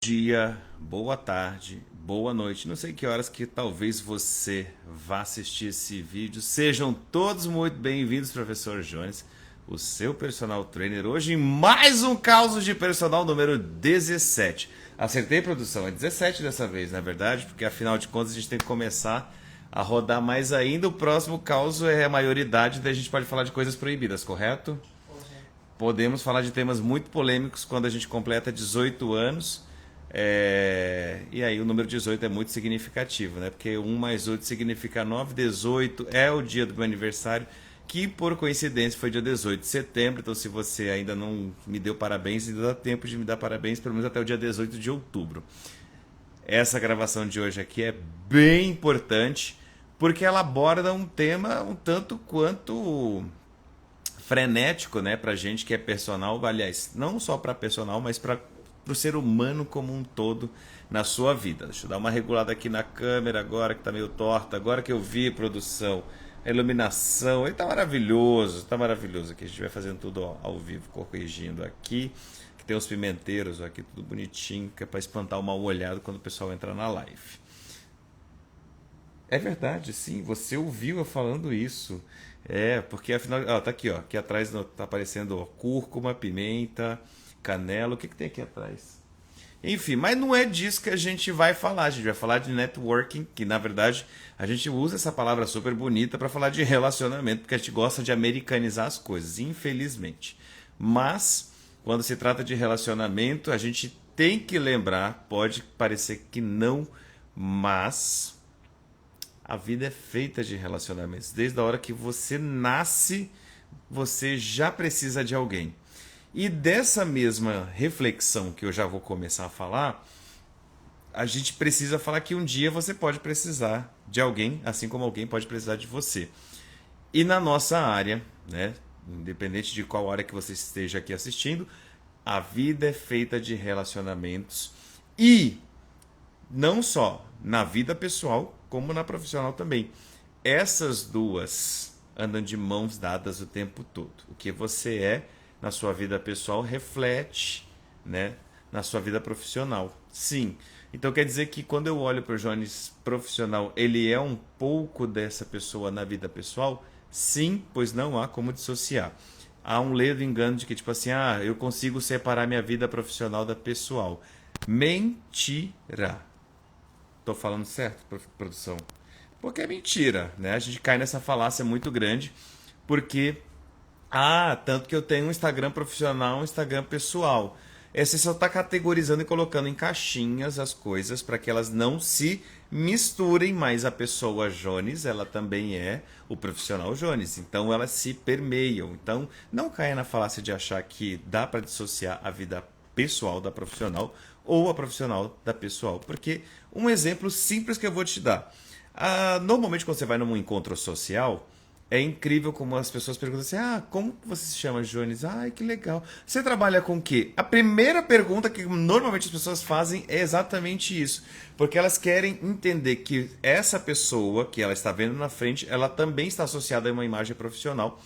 Dia, boa tarde, boa noite. Não sei que horas que talvez você vá assistir esse vídeo. Sejam todos muito bem-vindos, professor Jones, o seu personal trainer. Hoje em mais um caos de personal número 17. Acertei, produção, é 17 dessa vez, na verdade, porque afinal de contas a gente tem que começar a rodar mais ainda. O próximo caos é a maioridade, daí a gente pode falar de coisas proibidas, correto? Podemos falar de temas muito polêmicos quando a gente completa 18 anos. E aí o número 18 é muito significativo, né? Porque 1 mais 8 significa 9, 18 é o dia do meu aniversário, que por coincidência foi dia 18 de setembro. Então se você ainda não me deu parabéns, ainda dá tempo de me dar parabéns, pelo menos até o dia 18 de outubro. Essa gravação de hoje aqui é bem importante, porque ela aborda um tema um tanto quanto frenético, né, pra gente que é personal, aliás, não só para personal, mas para o ser humano como um todo na sua vida. Deixa eu dar uma regulada aqui na câmera agora que tá meio torta, agora que eu vi produção, a iluminação, ele tá maravilhoso aqui, a gente vai fazendo tudo ao vivo, corrigindo aqui, que tem os pimenteiros aqui, tudo bonitinho, que é para espantar o mal olhado quando o pessoal entra na live. É verdade, sim, você ouviu eu falando isso. Porque afinal, ó, tá aqui, ó, aqui atrás tá aparecendo ó, cúrcuma, pimenta, canela, o que que tem aqui atrás? Enfim, mas não é disso que a gente vai falar. A gente vai falar de networking, que na verdade a gente usa essa palavra super bonita para falar de relacionamento, porque a gente gosta de americanizar as coisas, infelizmente. Mas quando se trata de relacionamento, a gente tem que lembrar, pode parecer que não, mas a vida é feita de relacionamentos. Desde a hora que você nasce, você já precisa de alguém. E dessa mesma reflexão que eu já vou começar a falar, a gente precisa falar que um dia você pode precisar de alguém, assim como alguém pode precisar de você. E na nossa área, né, independente de qual área que você esteja aqui assistindo, a vida é feita de relacionamentos e não só na vida pessoal, como na profissional também. Essas duas andam de mãos dadas o tempo todo. O que você é na sua vida pessoal reflete, né, na sua vida profissional. Sim. Então quer dizer que quando eu olho para o Jones profissional, ele é um pouco dessa pessoa na vida pessoal? Sim, pois não há como dissociar. Há um ledo engano de que, tipo assim, eu consigo separar minha vida profissional da pessoal. Mentira. Tô falando certo, produção? Porque é mentira, né? A gente cai nessa falácia muito grande, porque tanto que eu tenho um Instagram profissional, um Instagram pessoal. Você só está categorizando e colocando em caixinhas as coisas para que elas não se misturem, mas a pessoa Jones, ela também é o profissional Jones. Então elas se permeiam. Então não caia na falácia de achar que dá para dissociar a vida pessoal da profissional ou a profissional da pessoal. Porque um exemplo simples que eu vou te dar. Normalmente quando você vai num encontro social, é incrível como as pessoas perguntam assim: como você se chama, Jones? Ai, que legal. Você trabalha com o quê? A primeira pergunta que normalmente as pessoas fazem é exatamente isso. Porque elas querem entender que essa pessoa que ela está vendo na frente, ela também está associada a uma imagem profissional.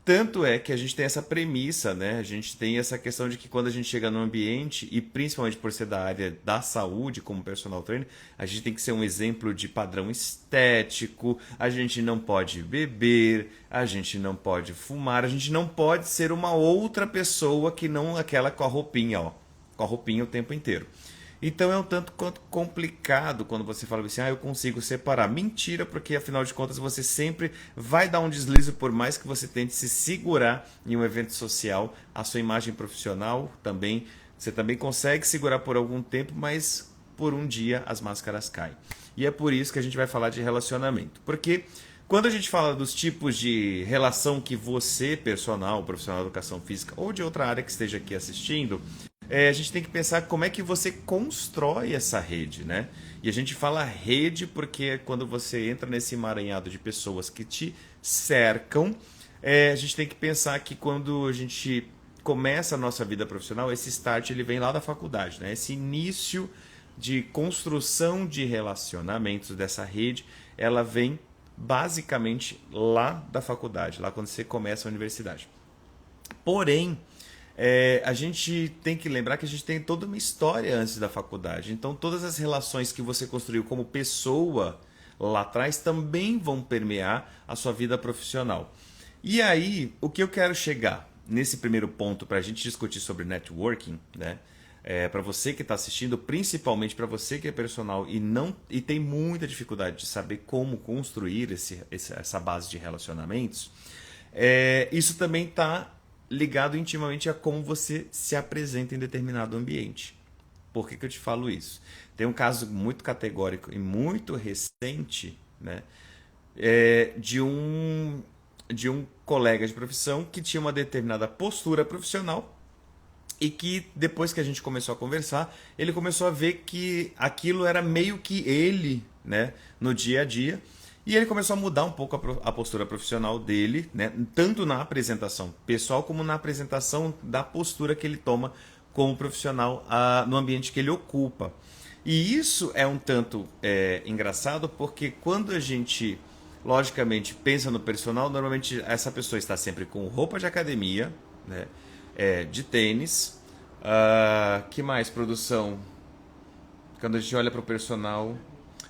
Tanto é que a gente tem essa premissa, né? A gente tem essa questão de que quando a gente chega no ambiente, e principalmente por ser da área da saúde, como personal trainer, a gente tem que ser um exemplo de padrão estético, a gente não pode beber, a gente não pode fumar, a gente não pode ser uma outra pessoa que não aquela com a roupinha, ó, com a roupinha o tempo inteiro. Então é um tanto quanto complicado quando você fala assim, eu consigo separar. Mentira, porque afinal de contas você sempre vai dar um deslize por mais que você tente se segurar em um evento social. A sua imagem profissional também, você também consegue segurar por algum tempo, mas por um dia as máscaras caem. E é por isso que a gente vai falar de relacionamento. Porque quando a gente fala dos tipos de relação que você, personal, profissional de educação física ou de outra área que esteja aqui assistindo, a gente tem que pensar como é que você constrói essa rede, né? E a gente fala rede porque quando você entra nesse emaranhado de pessoas que te cercam, a gente tem que pensar que quando a gente começa a nossa vida profissional, esse start ele vem lá da faculdade, né? Esse início de construção de relacionamentos dessa rede, ela vem basicamente lá da faculdade, lá quando você começa a universidade. Porém, a gente tem que lembrar que a gente tem toda uma história antes da faculdade. Então, todas as relações que você construiu como pessoa lá atrás também vão permear a sua vida profissional. E aí, o que eu quero chegar nesse primeiro ponto para a gente discutir sobre networking, né? Para você que está assistindo, principalmente para você que é personal e tem muita dificuldade de saber como construir essa base de relacionamentos, isso também está ligado intimamente a como você se apresenta em determinado ambiente. Por que eu te falo isso? Tem um caso muito categórico e muito recente, né, de um colega de profissão que tinha uma determinada postura profissional e que depois que a gente começou a conversar, ele começou a ver que aquilo era meio que ele, né, no dia a dia. E ele começou a mudar um pouco a postura profissional dele, né, tanto na apresentação pessoal como na apresentação da postura que ele toma como profissional no ambiente que ele ocupa. E isso é um tanto engraçado porque quando a gente, logicamente, pensa no personal, normalmente essa pessoa está sempre com roupa de academia, né, de tênis. Que mais, produção? Quando a gente olha para o personal,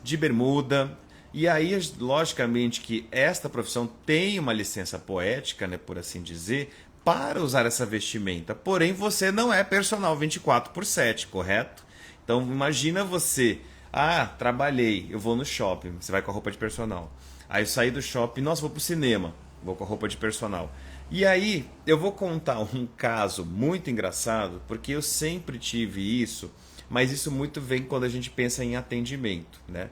de bermuda. E aí, logicamente, que esta profissão tem uma licença poética, né, por assim dizer, para usar essa vestimenta. Porém, você não é personal 24/7, correto? Então, imagina você, trabalhei, eu vou no shopping, você vai com a roupa de personal. Aí eu saí do shopping, nossa, vou pro cinema, vou com a roupa de personal. E aí, eu vou contar um caso muito engraçado, porque eu sempre tive isso, mas isso muito vem quando a gente pensa em atendimento, né?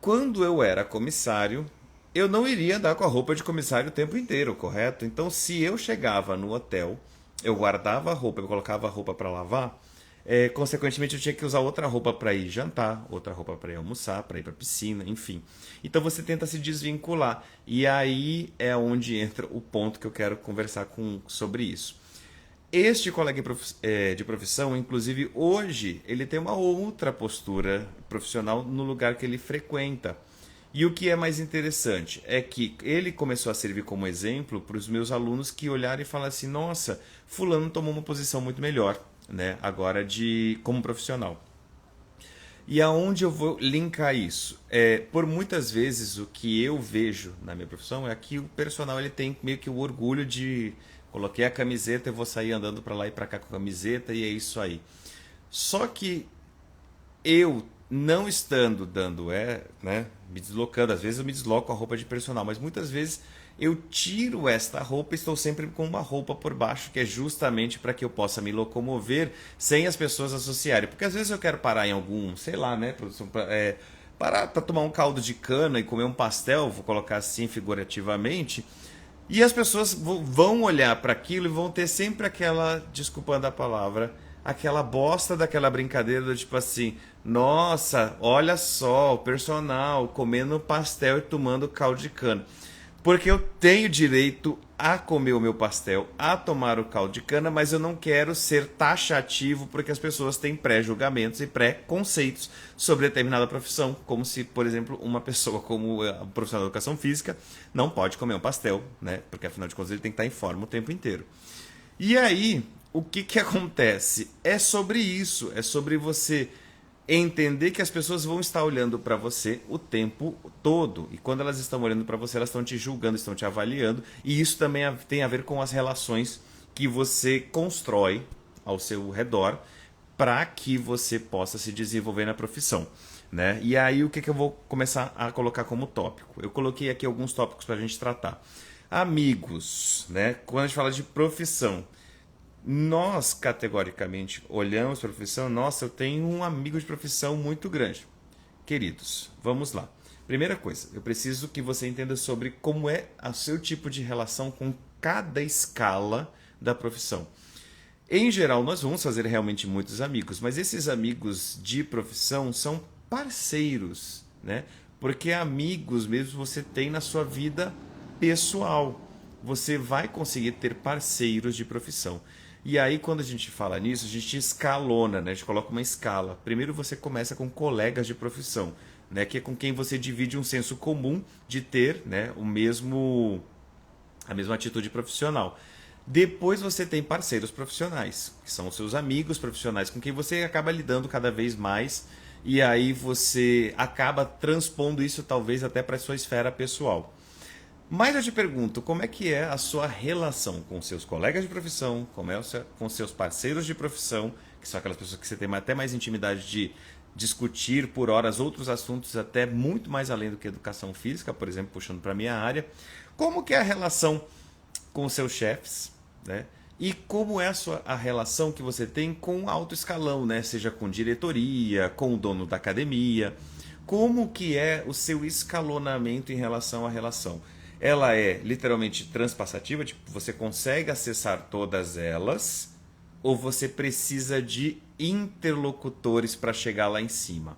Quando eu era comissário, eu não iria andar com a roupa de comissário o tempo inteiro, correto? Então, se eu chegava no hotel, eu guardava a roupa, eu colocava a roupa para lavar, consequentemente eu tinha que usar outra roupa para ir jantar, outra roupa para ir almoçar, para ir para piscina, enfim. Então você tenta se desvincular. E aí é onde entra o ponto que eu quero conversar sobre isso. Este colega de profissão, inclusive hoje, ele tem uma outra postura profissional no lugar que ele frequenta. E o que é mais interessante é que ele começou a servir como exemplo para os meus alunos que olharem e falaram assim: nossa, fulano tomou uma posição muito melhor, né, agora como profissional. E aonde eu vou linkar isso? Por muitas vezes o que eu vejo na minha profissão é que o personal ele tem meio que o orgulho de coloquei a camiseta e vou sair andando para lá e para cá com a camiseta e é isso aí. Só que eu não estando né, me deslocando, às vezes eu me desloco com a roupa de personal, mas muitas vezes eu tiro esta roupa e estou sempre com uma roupa por baixo, que é justamente para que eu possa me locomover sem as pessoas associarem. Porque às vezes eu quero parar em algum, sei lá, né, parar para tomar um caldo de cana e comer um pastel, vou colocar assim figurativamente, e as pessoas vão olhar para aquilo e vão ter sempre aquela, desculpando a palavra, aquela bosta daquela brincadeira do tipo assim: nossa, olha só, o personal comendo pastel e tomando caldo de cana. Porque eu tenho direito a comer o meu pastel, a tomar o caldo de cana, mas eu não quero ser taxativo porque as pessoas têm pré-julgamentos e pré-conceitos sobre determinada profissão, como se, por exemplo, uma pessoa como a profissional de educação física não pode comer um pastel, né? Porque afinal de contas ele tem que estar em forma o tempo inteiro. E aí, o que acontece? É sobre isso, é sobre você entender que as pessoas vão estar olhando para você o tempo todo. E quando elas estão olhando para você, elas estão te julgando, estão te avaliando. E isso também tem a ver com as relações que você constrói ao seu redor para que você possa se desenvolver na profissão, né? E aí o que eu vou começar a colocar como tópico? Eu coloquei aqui alguns tópicos para a gente tratar. Amigos, né? Quando a gente fala de profissão, nós categoricamente olhamos para a profissão. Nossa, eu tenho um amigo de profissão muito grande. Queridos, vamos lá. Primeira coisa, eu preciso que você entenda sobre como é o seu tipo de relação com cada escala da profissão. Em geral, nós vamos fazer realmente muitos amigos, mas esses amigos de profissão são parceiros, né? Porque amigos mesmo você tem na sua vida pessoal. Você vai conseguir ter parceiros de profissão. E aí, quando a gente fala nisso, a gente escalona, né? A gente coloca uma escala. Primeiro você começa com colegas de profissão, né? Que é com quem você divide um senso comum de ter, né, a mesma atitude profissional. Depois você tem parceiros profissionais, que são os seus amigos profissionais, com quem você acaba lidando cada vez mais, e aí você acaba transpondo isso talvez até para a sua esfera pessoal. Mas eu te pergunto, como é que é a sua relação com seus colegas de profissão, com seus parceiros de profissão, que são aquelas pessoas que você tem até mais intimidade de discutir por horas outros assuntos, até muito mais além do que educação física, por exemplo, puxando para a minha área. Como que é a relação com os seus chefes, né? E como é a relação que você tem com alto escalão, né? Seja com diretoria, com o dono da academia. Como que é o seu escalonamento em relação à relação? Ela é literalmente transpassativa, tipo, você consegue acessar todas elas, ou você precisa de interlocutores para chegar lá em cima?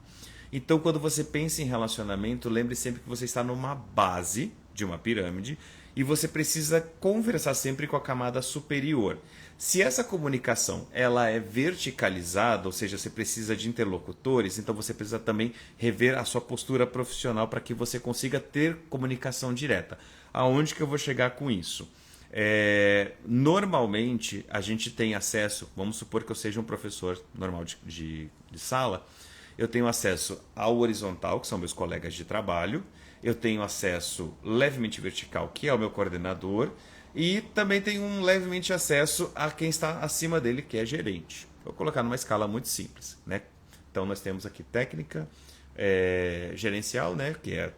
Então, quando você pensa em relacionamento, lembre sempre que você está numa base de uma pirâmide e você precisa conversar sempre com a camada superior. Se essa comunicação ela é verticalizada, ou seja, você precisa de interlocutores, então você precisa também rever a sua postura profissional para que você consiga ter comunicação direta. Aonde que eu vou chegar com isso? Normalmente a gente tem acesso, vamos supor que eu seja um professor normal de sala, eu tenho acesso ao horizontal, que são meus colegas de trabalho, eu tenho acesso levemente vertical, que é o meu coordenador, e também tenho um levemente acesso a quem está acima dele, que é gerente. Vou colocar numa escala muito simples, né? Então nós temos aqui técnica gerencial, né? Que é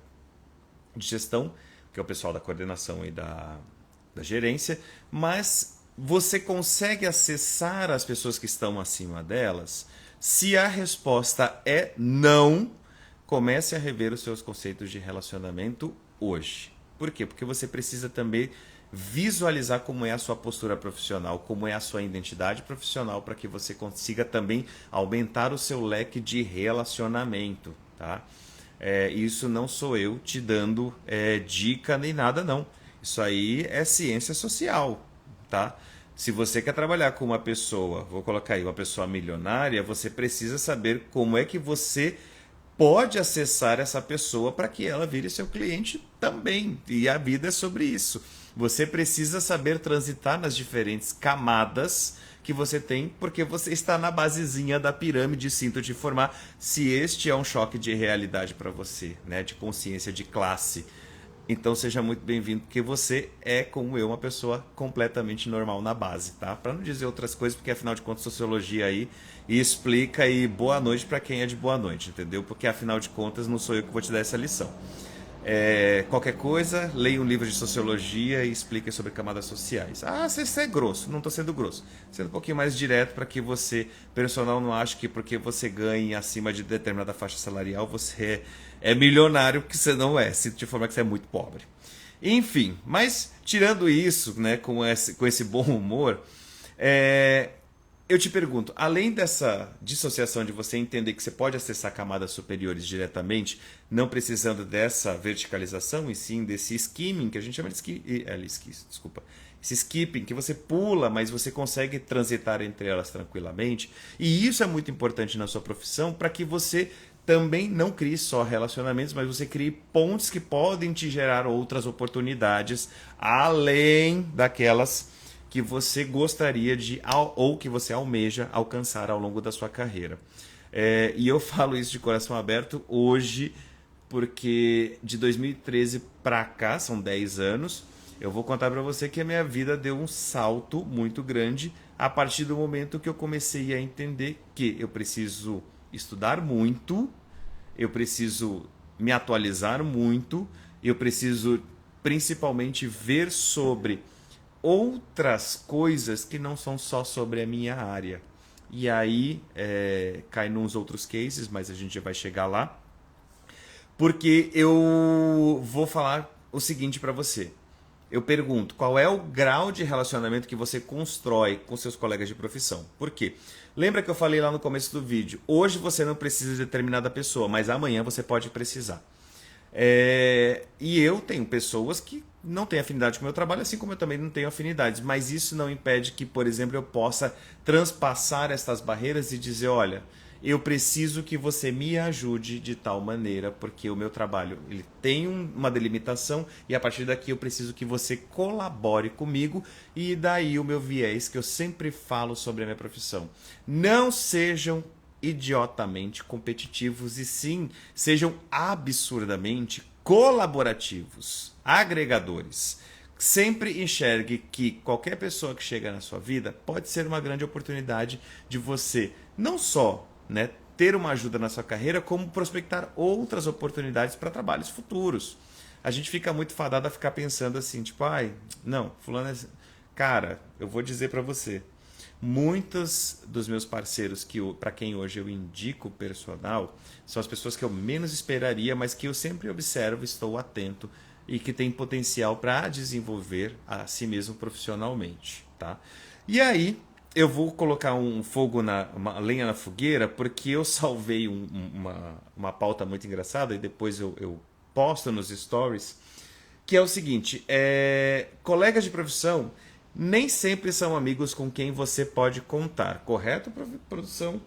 de gestão, que é o pessoal da coordenação e da gerência, mas você consegue acessar as pessoas que estão acima delas? Se a resposta é não, comece a rever os seus conceitos de relacionamento hoje. Por quê? Porque você precisa também visualizar como é a sua postura profissional, como é a sua identidade profissional, para que você consiga também aumentar o seu leque de relacionamento, tá? Isso não sou eu te dando dica nem nada, não. Isso aí é ciência social, tá? Se você quer trabalhar com uma pessoa, vou colocar aí, uma pessoa milionária, você precisa saber como é que você pode acessar essa pessoa para que ela vire seu cliente também. E a vida é sobre isso. Você precisa saber transitar nas diferentes camadas que você tem, porque você está na basezinha da pirâmide, sinto te informar, se este é um choque de realidade para você, né, de consciência de classe. Então seja muito bem-vindo, porque você é, como eu, uma pessoa completamente normal na base, tá? Para não dizer outras coisas, porque afinal de contas sociologia aí explica e boa noite para quem é de boa noite, entendeu? Porque afinal de contas não sou eu que vou te dar essa lição. Qualquer coisa, leia um livro de sociologia e explique sobre camadas sociais. Ah, você é grosso. Não estou sendo grosso. Sendo um pouquinho mais direto para que você, personal, não ache que porque você ganha acima de determinada faixa salarial, você é milionário, que você não é. Sinto te informar que você é muito pobre. Enfim, mas tirando isso, né, com esse bom humor, eu te pergunto, além dessa dissociação de você entender que você pode acessar camadas superiores diretamente, não precisando dessa verticalização, e sim desse skimming, que a gente chama de esse skipping, que você pula, mas você consegue transitar entre elas tranquilamente, e isso é muito importante na sua profissão para que você também não crie só relacionamentos, mas você crie pontes que podem te gerar outras oportunidades, além daquelas que você gostaria de, ou que você almeja alcançar ao longo da sua carreira. E eu falo isso de coração aberto hoje, porque de 2013 para cá, são 10 anos, eu vou contar para você que a minha vida deu um salto muito grande a partir do momento que eu comecei a entender que eu preciso estudar muito, eu preciso me atualizar muito, eu preciso principalmente ver sobre outras coisas que não são só sobre a minha área. E aí cai nos outros cases, mas a gente já vai chegar lá. Porque eu vou falar o seguinte para você. Eu pergunto, qual é o grau de relacionamento que você constrói com seus colegas de profissão? Por quê? Lembra que eu falei lá no começo do vídeo? Hoje você não precisa de determinada pessoa, mas amanhã você pode precisar. E eu tenho pessoas que não têm afinidade com o meu trabalho, assim como eu também não tenho afinidades, mas isso não impede que, por exemplo, eu possa transpassar estas barreiras e dizer, olha, eu preciso que você me ajude de tal maneira, porque o meu trabalho ele tem uma delimitação e a partir daqui eu preciso que você colabore comigo e daí o meu viés que eu sempre falo sobre a minha profissão. Não sejam idiotamente competitivos e sim sejam absurdamente colaborativos, agregadores. Sempre enxergue que qualquer pessoa que chega na sua vida pode ser uma grande oportunidade de você não só, né, ter uma ajuda na sua carreira, como prospectar outras oportunidades para trabalhos futuros. A gente fica muito fadado a ficar pensando assim, tipo, ai, não, fulano é... Cara, eu vou dizer para você, muitos dos meus parceiros que para quem hoje eu indico personal são as pessoas que eu menos esperaria, mas que eu sempre observo, estou atento e que tem potencial para desenvolver a si mesmo profissionalmente, tá? E aí eu vou colocar uma lenha na fogueira porque eu salvei uma pauta muito engraçada e depois eu posto nos stories, que é o seguinte, colegas de profissão nem sempre são amigos com quem você pode contar, correto, produção?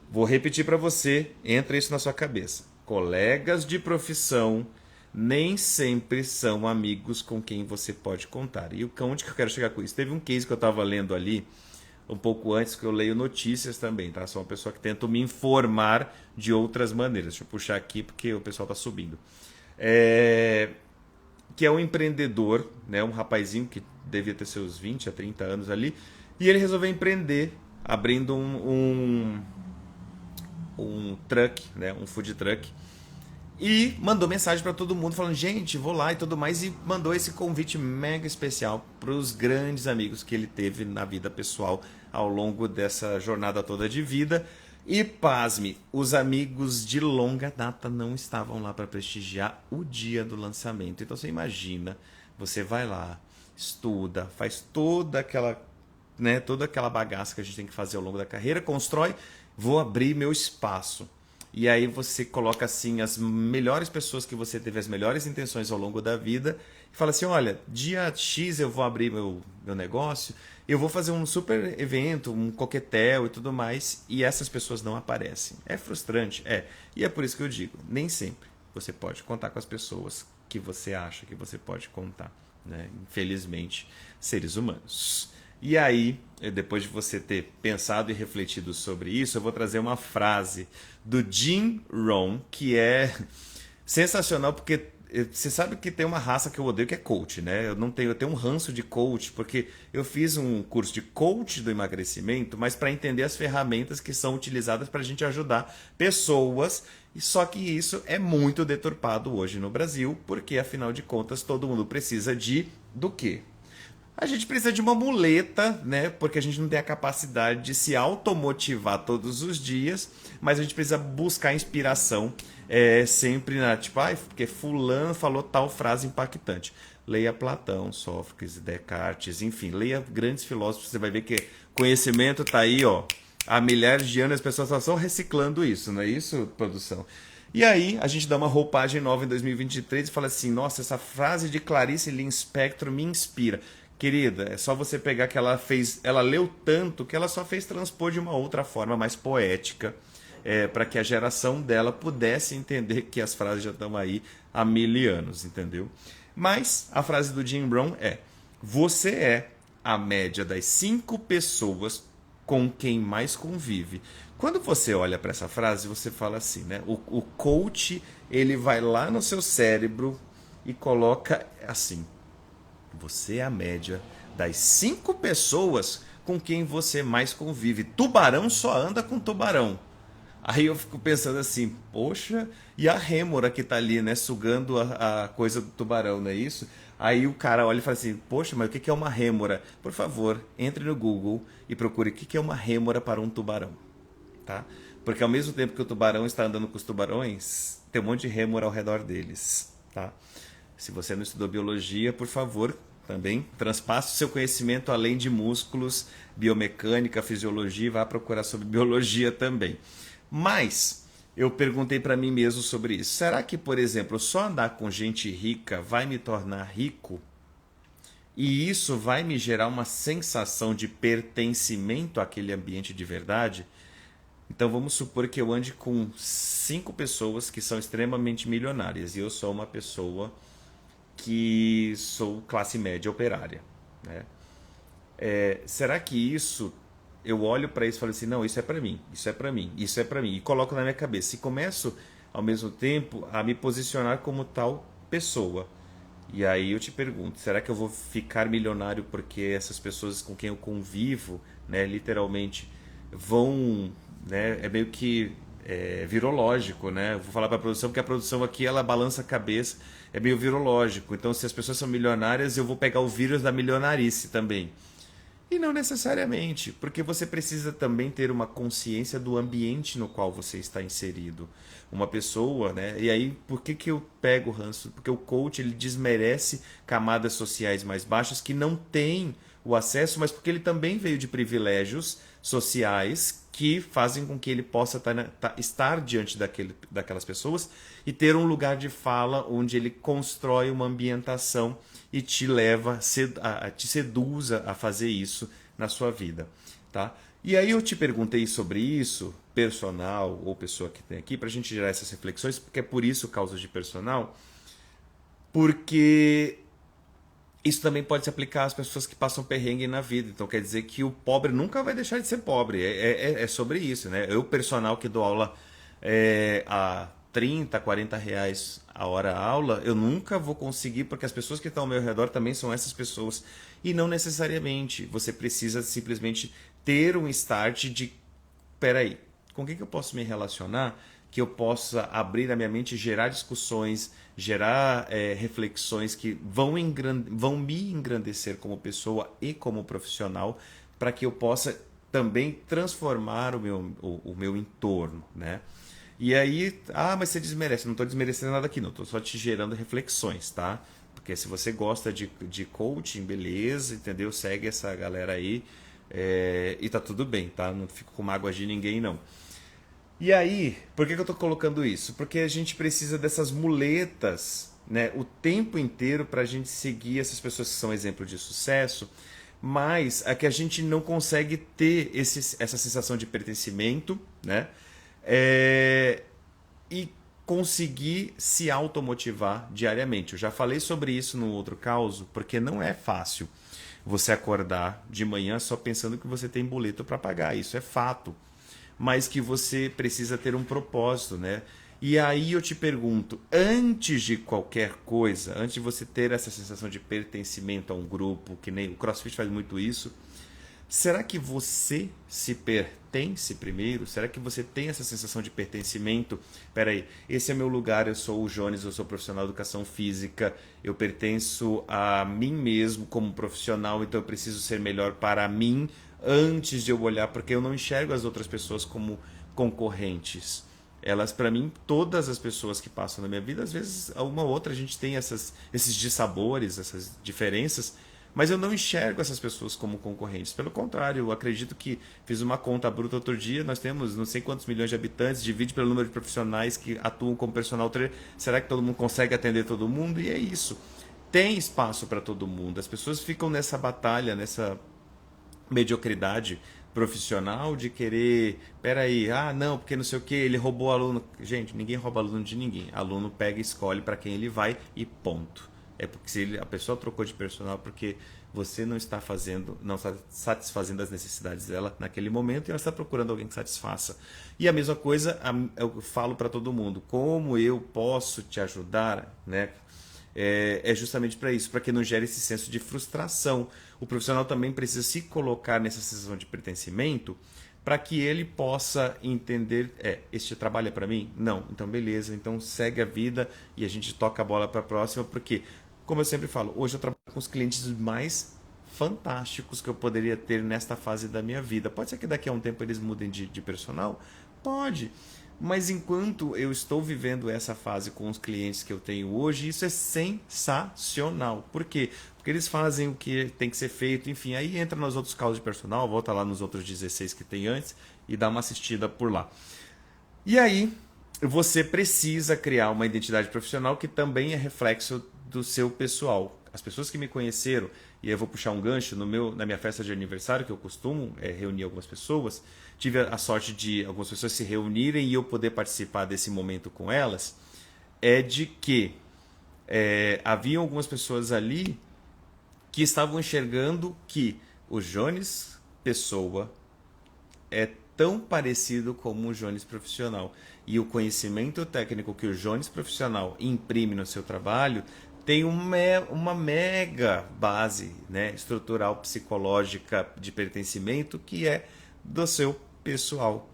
Vou repetir para você, entra isso na sua cabeça. Colegas de profissão nem sempre são amigos com quem você pode contar. E onde que eu quero chegar com isso? Teve um case que eu estava lendo ali, um pouco antes, que eu leio notícias também, tá? Sou uma pessoa que tenta me informar de outras maneiras. Deixa eu puxar aqui porque o pessoal está subindo. Que é um empreendedor, né? Um rapazinho que devia ter seus 20 a 30 anos ali, e ele resolveu empreender, abrindo um truck, né? Um food truck. E mandou mensagem para todo mundo falando, gente, vou lá e tudo mais. E mandou esse convite mega especial para os grandes amigos que ele teve na vida pessoal ao longo dessa jornada toda de vida. E pasme, os amigos de longa data não estavam lá para prestigiar o dia do lançamento. Então você imagina, você vai lá, estuda, faz toda aquela bagaça que a gente tem que fazer ao longo da carreira, constrói, vou abrir meu espaço. E aí você coloca assim as melhores pessoas que você teve, as melhores intenções ao longo da vida e fala assim, olha, dia X eu vou abrir meu negócio, eu vou fazer um super evento, um coquetel e tudo mais, e essas pessoas não aparecem. É frustrante? É. E é por isso que eu digo, nem sempre você pode contar com as pessoas que você acha que você pode contar, né? Infelizmente, seres humanos. E aí, depois de você ter pensado e refletido sobre isso, eu vou trazer uma frase do Jim Rohn, que é sensacional, porque você sabe que tem uma raça que eu odeio, que é coach, né? Eu tenho um ranço de coach, porque eu fiz um curso de coach do emagrecimento, mas para entender as ferramentas que são utilizadas para a gente ajudar pessoas, e só que isso é muito deturpado hoje no Brasil, porque afinal de contas todo mundo precisa do quê? A gente precisa de uma muleta, né? Porque a gente não tem a capacidade de se automotivar todos os dias, mas a gente precisa buscar inspiração sempre tipo, porque fulano falou tal frase impactante. Leia Platão, Sófocles, Descartes, enfim, leia grandes filósofos, você vai ver que conhecimento está aí, ó, há milhares de anos, as pessoas só estão reciclando isso, não é isso, produção? E aí a gente dá uma roupagem nova em 2023 e fala assim, nossa, essa frase de Clarice Lispector me inspira. Querida, é só você pegar que ela leu tanto que ela só fez transpor de uma outra forma mais poética, para que a geração dela pudesse entender que as frases já estão aí há 1000 anos, entendeu? Mas a frase do Jim Rohn é: você é a média das 5 pessoas com quem mais convive. Quando você olha para essa frase, você fala assim, né? O coach, ele vai lá no seu cérebro e coloca assim: você é a média das 5 pessoas com quem você mais convive. Tubarão só anda com tubarão. Aí eu fico pensando assim, poxa, e a rêmora que tá ali, né, sugando a coisa do tubarão, não é isso? Aí o cara olha e fala assim, poxa, mas o que é uma rêmora? Por favor, entre no Google e procure o que é uma rêmora para um tubarão, tá? Porque ao mesmo tempo que o tubarão está andando com os tubarões, tem um monte de rêmora ao redor deles, tá? Se você não estudou biologia, por favor, também transpasse o seu conhecimento além de músculos, biomecânica, fisiologia, e vá procurar sobre biologia também. Mas eu perguntei para mim mesmo sobre isso. Será que, por exemplo, só andar com gente rica vai me tornar rico? E isso vai me gerar uma sensação de pertencimento àquele ambiente de verdade? Então vamos supor que eu ande com 5 pessoas que são extremamente milionárias e eu sou uma pessoa que sou classe média operária, né? Será que isso eu olho para isso e falo assim, não, isso é para mim, isso é para mim, isso é para mim e coloco na minha cabeça e começo ao mesmo tempo a me posicionar como tal pessoa. E aí eu te pergunto, será que eu vou ficar milionário porque essas pessoas com quem eu convivo, né, literalmente vão, né, é meio que virológico, né? Eu vou falar para a produção porque a produção aqui ela balança a cabeça, é meio virológico. Então, se as pessoas são milionárias, eu vou pegar o vírus da milionarice também. E não necessariamente, porque você precisa também ter uma consciência do ambiente no qual você está inserido. Uma pessoa, né? E aí, por que que eu pego o ranço? Porque o coach ele desmerece camadas sociais mais baixas que não têm o acesso, mas porque ele também veio de privilégios sociais que fazem com que ele possa estar diante daquelas pessoas e ter um lugar de fala onde ele constrói uma ambientação e te leva, te seduza a fazer isso na sua vida, tá? E aí eu te perguntei sobre isso, personal ou pessoa que tem aqui, para a gente gerar essas reflexões, porque é por isso causas de personal, porque isso também pode se aplicar às pessoas que passam perrengue na vida. Então quer dizer que o pobre nunca vai deixar de ser pobre. É sobre isso, né? Eu, personal que dou aula a 30, 40 reais a hora a aula, eu nunca vou conseguir, porque as pessoas que estão ao meu redor também são essas pessoas. E não necessariamente. Você precisa simplesmente ter um start de, peraí, com quem que eu posso me relacionar que eu possa abrir a minha mente, gerar discussões, gerar reflexões que vão me engrandecer como pessoa e como profissional, para que eu possa também transformar o meu entorno, né? E aí, mas você desmerece. Não estou desmerecendo nada aqui, não. Estou só te gerando reflexões, tá? Porque se você gosta de coaching, beleza, entendeu? Segue essa galera aí e tá tudo bem, tá? Não fico com mágoa de ninguém, não. E aí, por que eu estou colocando isso? Porque a gente precisa dessas muletas, né, o tempo inteiro para a gente seguir essas pessoas que são exemplo de sucesso, mas é que a gente não consegue ter essa sensação de pertencimento, né? E conseguir se automotivar diariamente. Eu já falei sobre isso no outro caso, porque não é fácil você acordar de manhã só pensando que você tem boleto para pagar. Isso é fato. Mas que você precisa ter um propósito, né? E aí eu te pergunto, antes de qualquer coisa, antes de você ter essa sensação de pertencimento a um grupo, que nem o CrossFit faz muito isso, será que você se pertence primeiro? Será que você tem essa sensação de pertencimento? Peraí, esse é meu lugar, eu sou o Jones, eu sou profissional de educação física, eu pertenço a mim mesmo como profissional, então eu preciso ser melhor para mim antes de eu olhar, porque eu não enxergo as outras pessoas como concorrentes. Elas, para mim, todas as pessoas que passam na minha vida, às vezes, uma ou outra, a gente tem esses dissabores, essas diferenças, mas eu não enxergo essas pessoas como concorrentes. Pelo contrário, eu acredito que fiz uma conta bruta outro dia, nós temos não sei quantos milhões de habitantes, divide pelo número de profissionais que atuam como personal trainer. Será que todo mundo consegue atender todo mundo? E é isso. Tem espaço para todo mundo. As pessoas ficam nessa batalha, nessa mediocridade profissional de querer, peraí, não, porque não sei o que, ele roubou aluno. Gente, ninguém rouba aluno de ninguém. Aluno pega e escolhe para quem ele vai e ponto. É porque se a pessoa trocou de personal porque você não está satisfazendo as necessidades dela naquele momento e ela está procurando alguém que satisfaça. E a mesma coisa eu falo para todo mundo, como eu posso te ajudar, né? É justamente para isso, para que não gere esse senso de frustração. O profissional também precisa se colocar nessa sensação de pertencimento para que ele possa entender, este trabalho é para mim? Não, então beleza, então segue a vida e a gente toca a bola para a próxima, porque, como eu sempre falo, hoje eu trabalho com os clientes mais fantásticos que eu poderia ter nesta fase da minha vida. Pode ser que daqui a um tempo eles mudem de personal? Pode. Mas enquanto eu estou vivendo essa fase com os clientes que eu tenho hoje, isso é sensacional. Por quê? Porque eles fazem o que tem que ser feito, enfim, aí entra nos outros casos de personal, volta lá nos outros 16 que tem antes e dá uma assistida por lá. E aí, você precisa criar uma identidade profissional que também é reflexo do seu pessoal. As pessoas que me conheceram, e eu vou puxar um gancho, na minha festa de aniversário, que eu costumo reunir algumas pessoas, tive a sorte de algumas pessoas se reunirem e eu poder participar desse momento com elas, é de que havia algumas pessoas ali que estavam enxergando que o Jones pessoa é tão parecido como o Jones profissional. E o conhecimento técnico que o Jones profissional imprime no seu trabalho tem uma mega base, né, estrutural, psicológica de pertencimento que é do seu pessoal.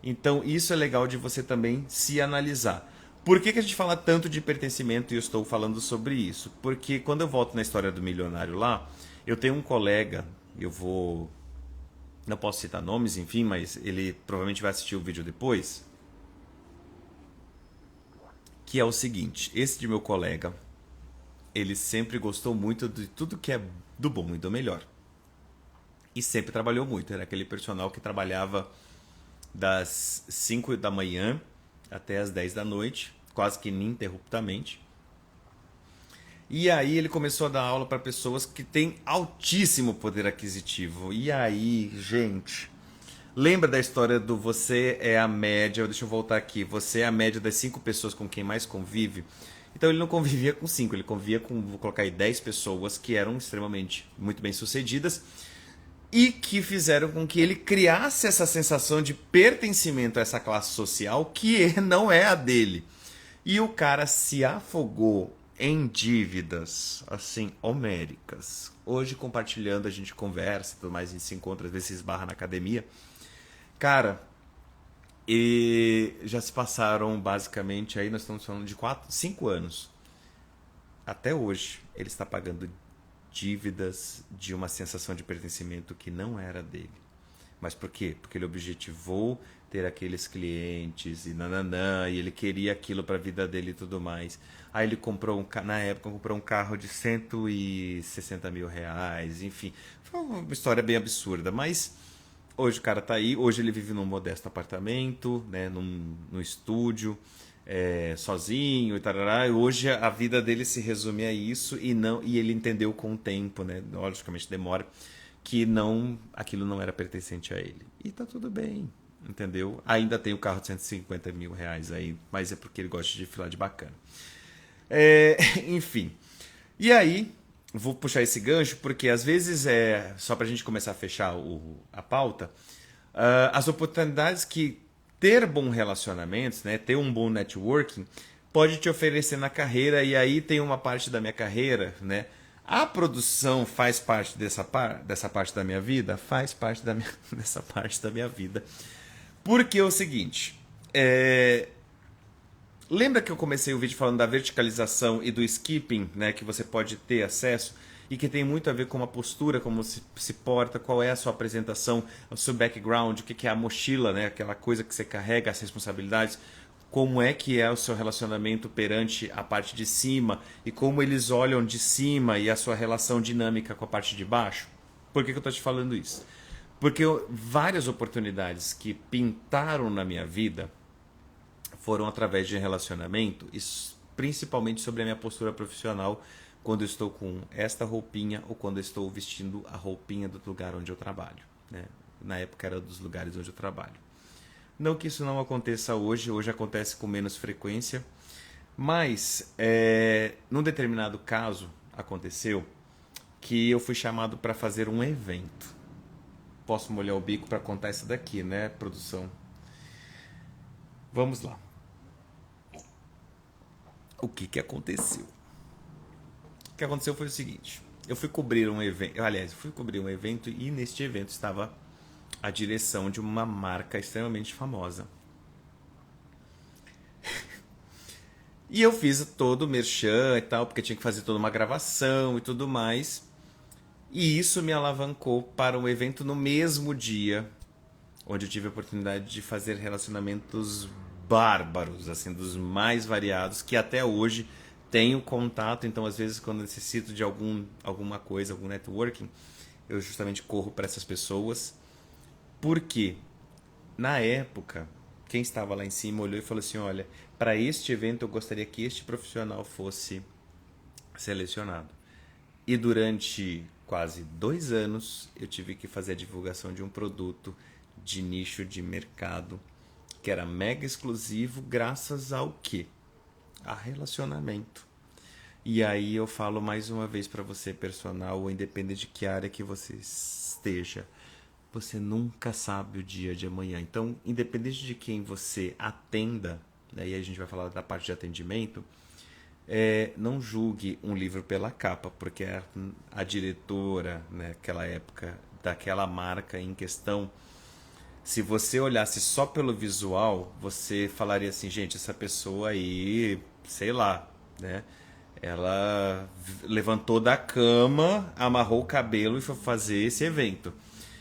Então isso é legal de você também se analisar. Por que a gente fala tanto de pertencimento e eu estou falando sobre isso? Porque quando eu volto na história do milionário lá, eu tenho um colega, eu vou... Não posso citar nomes, enfim, mas ele provavelmente vai assistir o vídeo depois. Que é o seguinte, esse de meu colega, ele sempre gostou muito de tudo que é do bom e do melhor. E sempre trabalhou muito, era aquele personal que trabalhava das 5 da manhã até as 10 da noite, quase que ininterruptamente. E aí ele começou a dar aula para pessoas que têm altíssimo poder aquisitivo. E aí, gente, lembra da história do você é a média, deixa eu voltar aqui, você é a média das 5 pessoas com quem mais convive. Então ele não convivia com 5, ele convivia com, vou colocar aí, 10 pessoas que eram extremamente muito bem sucedidas e que fizeram com que ele criasse essa sensação de pertencimento a essa classe social que não é a dele. E o cara se afogou em dívidas, assim, homéricas. Hoje, compartilhando, a gente conversa, tudo mais, a gente se encontra, às vezes se esbarra na academia. Cara, e já se passaram, basicamente, aí nós estamos falando de 5 anos. Até hoje, ele está pagando dívidas de uma sensação de pertencimento que não era dele. Mas por quê? Porque ele objetivou ter aqueles clientes e nananã, e ele queria aquilo para a vida dele e tudo mais. Aí ele comprou, na época, comprou um carro de 160 mil reais, enfim. Foi uma história bem absurda, mas hoje o cara tá aí, hoje ele vive num modesto apartamento, né, num estúdio, sozinho e tarará. Hoje a vida dele se resume a isso e ele entendeu com o tempo, né, logicamente demora, que aquilo não era pertencente a ele. E tá tudo bem, entendeu? Ainda tem o carro de 150 mil reais aí, mas é porque ele gosta de filar de bacana. Enfim. E aí, vou puxar esse gancho porque às vezes só pra gente começar a fechar a pauta, as oportunidades que ter bons relacionamentos, né, ter um bom networking, pode te oferecer na carreira, e aí tem uma parte da minha carreira, né? A produção faz parte dessa parte da minha vida? Faz parte dessa parte da minha vida. Porque é o seguinte, lembra que eu comecei o vídeo falando da verticalização e do skipping, né, que você pode ter acesso e que tem muito a ver com a postura, como se porta, qual é a sua apresentação, o seu background, o que é a mochila, né, aquela coisa que você carrega, as responsabilidades, como é que é o seu relacionamento perante a parte de cima e como eles olham de cima e a sua relação dinâmica com a parte de baixo. Por que eu estou te falando isso? Porque várias oportunidades que pintaram na minha vida foram através de relacionamento, e principalmente sobre a minha postura profissional quando eu estou com esta roupinha ou quando eu estou vestindo a roupinha do lugar onde eu trabalho, né? Na época era dos lugares onde eu trabalho. Não que isso não aconteça hoje acontece com menos frequência, mas num determinado caso aconteceu que eu fui chamado para fazer um evento. Posso molhar o bico para contar isso daqui, né, produção? Vamos lá. O que aconteceu? O que aconteceu foi o seguinte: eu fui cobrir um evento, e neste evento estava a direção de uma marca extremamente famosa. E eu fiz todo o merchan e tal, porque tinha que fazer toda uma gravação e tudo mais. E isso me alavancou para um evento no mesmo dia, onde eu tive a oportunidade de fazer relacionamentos bárbaros, assim, dos mais variados, que até hoje tenho contato. Então, às vezes, quando necessito de alguma coisa, algum networking, eu justamente corro para essas pessoas. Porque, na época, quem estava lá em cima olhou e falou assim: olha, para este evento eu gostaria que este profissional fosse selecionado. E durante quase 2 anos, eu tive que fazer a divulgação de um produto de nicho de mercado que era mega exclusivo, graças ao quê? A relacionamento. E aí eu falo mais uma vez para você, personal, ou independente de que área que você esteja, você nunca sabe o dia de amanhã. Então, independente de quem você atenda, né, e aí a gente vai falar da parte de atendimento, não julgue um livro pela capa, porque a diretora, né, naquela época, daquela marca em questão, se você olhasse só pelo visual, você falaria assim, gente, essa pessoa aí, sei lá, né? Ela levantou da cama, amarrou o cabelo e foi fazer esse evento.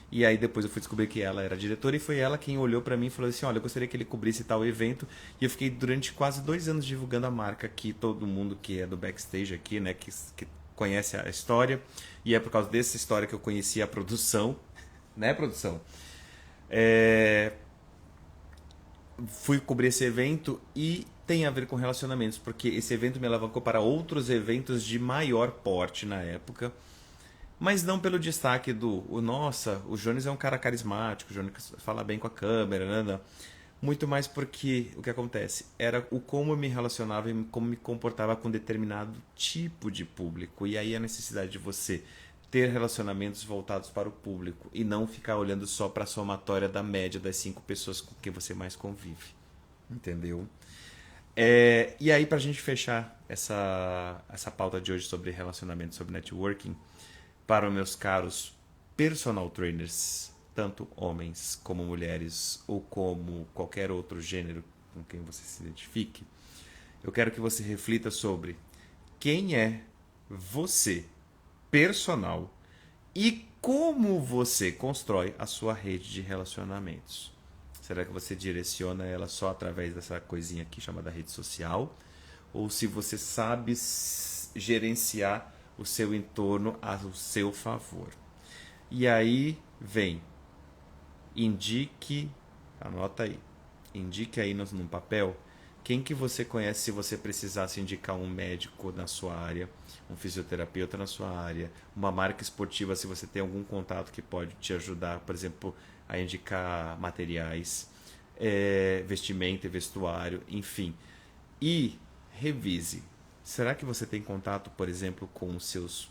E aí depois eu fui descobrir que ela era diretora e foi ela quem olhou pra mim e falou assim, olha, eu gostaria que ele cobrisse tal evento. E eu fiquei durante quase 2 anos divulgando a marca aqui, todo mundo que é do backstage aqui, né, que conhece a história. E é por causa dessa história que eu conheci a produção, né, produção? Fui cobrir esse evento e tem a ver com relacionamentos, porque esse evento me alavancou para outros eventos de maior porte na época, mas não pelo destaque nossa, o Jones é um cara carismático, o Jones fala bem com a câmera, né? Muito mais porque o que acontece era o como eu me relacionava e como me comportava com determinado tipo de público. E aí a necessidade de você ter relacionamentos voltados para o público e não ficar olhando só para a somatória da média das 5 pessoas com quem você mais convive. Entendeu? E aí, para a gente fechar essa pauta de hoje sobre relacionamento, sobre networking, para os meus caros personal trainers, tanto homens como mulheres ou como qualquer outro gênero com quem você se identifique, eu quero que você reflita sobre quem é você, personal, e como você constrói a sua rede de relacionamentos. Será que você direciona ela só através dessa coisinha aqui chamada rede social? Ou se você sabe gerenciar o seu entorno ao seu favor? E aí vem, anota aí, indique aí num papel quem que você conhece se você precisasse indicar um médico na sua área, um fisioterapeuta na sua área, uma marca esportiva se você tem algum contato que pode te ajudar, por exemplo, a indicar materiais, vestimenta e vestuário, enfim. E revise. Será que você tem contato, por exemplo, com os seus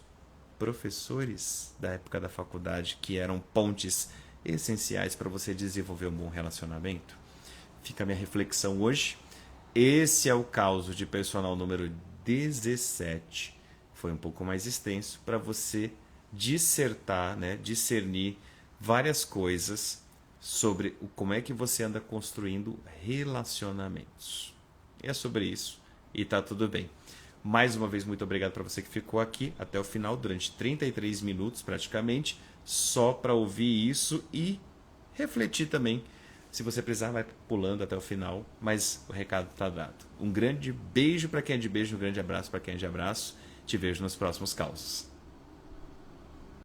professores da época da faculdade que eram pontes essenciais para você desenvolver um bom relacionamento? Fica a minha reflexão hoje. Esse é o caos de personal número 17. Foi um pouco mais extenso para você dissertar, né, discernir várias coisas sobre como é que você anda construindo relacionamentos. E é sobre isso e tá tudo bem. Mais uma vez, muito obrigado para você que ficou aqui até o final, durante 33 minutos praticamente, só para ouvir isso e refletir também. Se você precisar, vai pulando até o final, mas o recado está dado. Um grande beijo para quem é de beijo, um grande abraço para quem é de abraço. Te vejo nos próximos causos.